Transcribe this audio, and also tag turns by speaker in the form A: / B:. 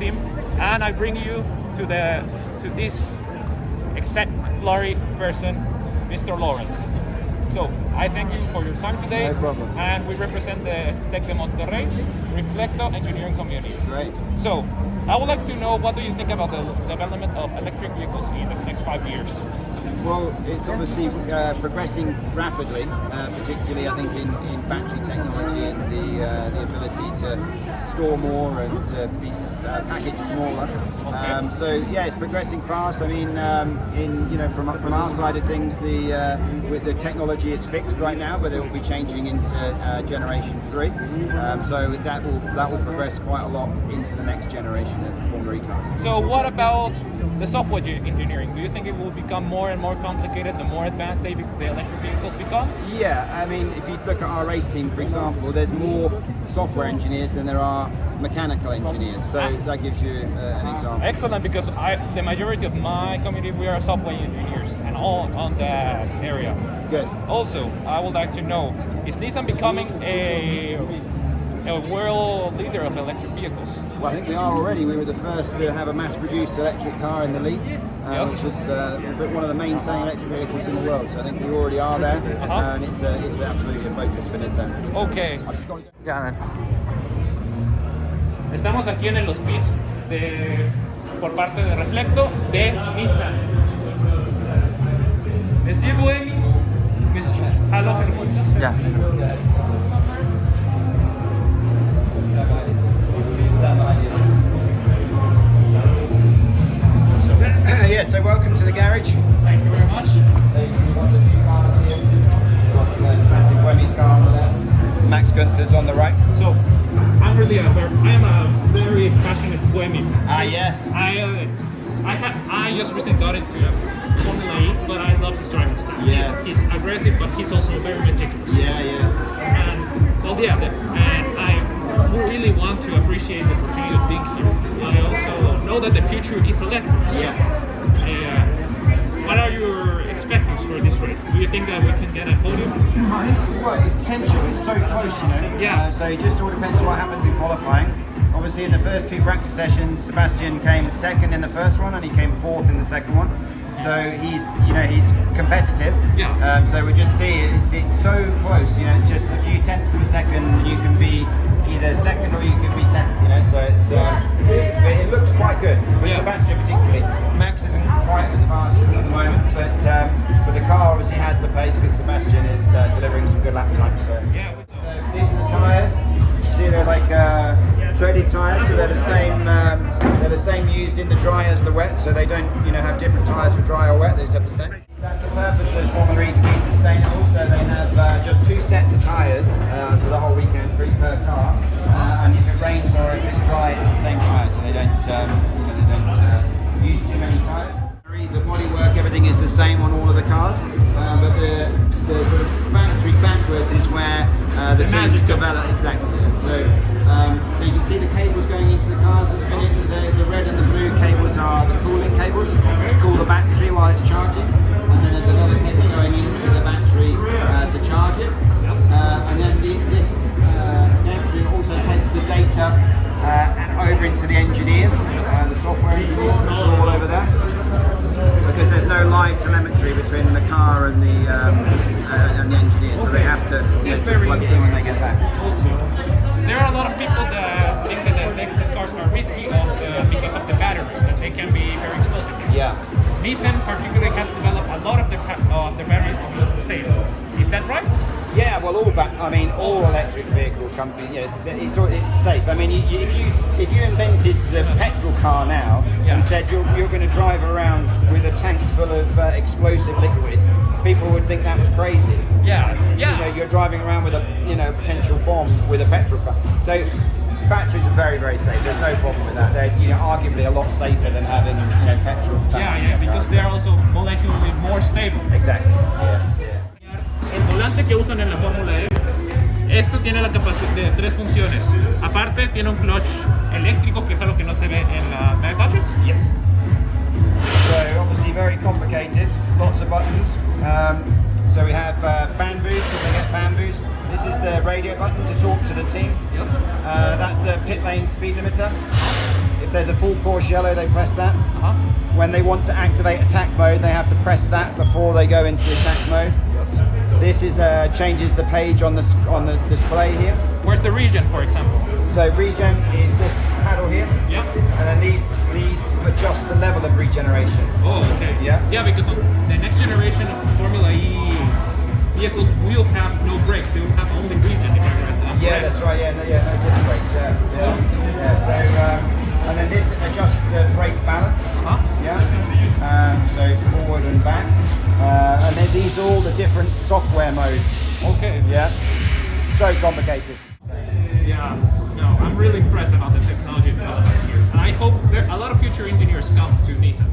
A: team, and I bring you to this exemplary person, Mr. Lawrence. So I thank you for your time today.
B: No problem.
A: And we represent the Tec de Monterrey, Reflekto engineering community.
B: Great.
A: So I would like to know, what do you think about the development of electric vehicles in the next 5 years?
B: Well, it's obviously progressing rapidly, particularly I think in battery technology and the ability to store more and to be packaged smaller.
A: Okay.
B: So yeah, it's progressing fast. I mean, from our side of things, the technology is fixed right now, but it will be changing into generation 3. So that will progress quite a lot into the next generation of Formula E cars.
A: So what about the software engineering? Do you think it will become more and more complicated the more advanced the electric vehicles become?
B: Yeah, I mean, if you look at our race team, for example, there's more software engineers than there are mechanical engineers. So that gives you an example.
A: Excellent, because the majority of my community, we are software engineers and all on that area.
B: Good.
A: Also, I would like to know, is Nissan becoming a world leader of electric vehicles?
B: Well, I think we are already. We were the first to have a mass-produced electric car in the Leaf, which is one of the main selling electric vehicles in the world. So I think we already are there, and it's absolutely a focus for Nissan.
A: Okay.
B: Yeah, man.
A: Estamos aquí en los pits por parte de Reflekto de Nissan. Monsieur Buemi, hallo.
B: Yeah. Yeah, so welcome to the garage.
A: Thank you very much.
B: So you've got the two cars here. Massive Wemmy's car on the left. Max Gunther's on the right.
A: So, I am a very passionate Buemi.
B: Yeah.
A: I just recently got into Formula E, but I love his driving style.
B: Yeah.
A: He's aggressive, but he's also very meticulous.
B: Yeah.
A: And so yeah, and I really want to appreciate the opportunity of being here. I also know that the future is electric.
B: Yeah.
A: What are your expectations for this race? Do you think that we can get a podium?
B: I think it's potential. It's so close, you know.
A: Yeah.
B: So it just all depends what happens in qualifying. Obviously, in the first 2 practice sessions, Sebastian came second in the first one, and he came 4th in the second one. So he's competitive.
A: Yeah.
B: So we just see it's so close. You know, it's just a few tenths of a second. You can be either second or you can be 10th. You know, so it looks quite good for Sebastian particularly. Max isn't quite as fast at the moment, but the car obviously has the pace because Sebastian is delivering some good lap times. So
A: Yeah.
B: these are the tyres. You see, they're like treaded tyres, so they're the same used in the dry as the wet. So they don't have different tyres for dry or wet. They just have the same. That's the purpose of Formula E, to be sustainable. So they have just 2 sets of tyres for the whole weekend, 3 per car. And if it rains or if it's dry, it's the same tyres. So they don't use too many tyres. The bodywork, everything is the same on all of the cars, but the sort of factory backwards is where the teams develop. Exactly. So you can see the cables going into the cars at the minute. The red and the blue cables are the cooling cables to cool the battery while it's charging, and then there's another cable going into the battery to charge it, and then this engine also takes the data over into the engineers, the software engineers, which are all over there. Because there's no live telemetry between the car and the engineers, so they have to plug it in when they get back.
A: There are a lot of people that think that the electric cars are risky because of the batteries, that they can be very explosive.
B: Yeah.
A: Nissan particularly has developed a lot of the batteries to be safe. Is that right?
B: Yeah, well, all electric vehicle companies, it's safe. I mean, if you invented the petrol car now and said you're going to drive around with a tank full of explosive liquid, people would think that was crazy.
A: Yeah.
B: You're driving around with a potential bomb with a petrol car. So batteries are very, very safe. There's no problem with that. They're arguably a lot safer than having petrol.
A: Yeah, because they're also molecularly more stable.
B: Exactly. Yeah.
A: El volante que usan en la Fórmula E, esto tiene la capacidad de 3 funciones. Aparte tiene un clutch eléctrico, que es algo que no se ve en la battery.
B: Yep. So obviously very complicated, lots of buttons. So we have fan boost, if they get fan boost. This is the radio button to talk to the team. That's the pit lane speed limiter. If there's a full course yellow, they press that.
A: Uh-huh.
B: When they want to activate attack mode, they have to press that before they go into the attack mode. This is changes the page on the display here.
A: Where's the regen, for example?
B: So regen is this paddle here.
A: Yeah.
B: And then these adjust the level of regeneration.
A: Oh, okay.
B: Yeah.
A: Yeah, because on the next generation of Formula E vehicles will have no brakes. They will have only regen, if I read that.
B: Yeah,
A: right?
B: that's right. Yeah, no disc brakes. Yeah. So and then this adjusts the brake balance.
A: Uh-huh.
B: Yeah. So forward and back. And then these are all the different software modes.
A: Okay.
B: Yeah. So complicated.
A: Yeah. No, I'm really impressed about the technology development here. And I hope a lot of future engineers come to Nissan.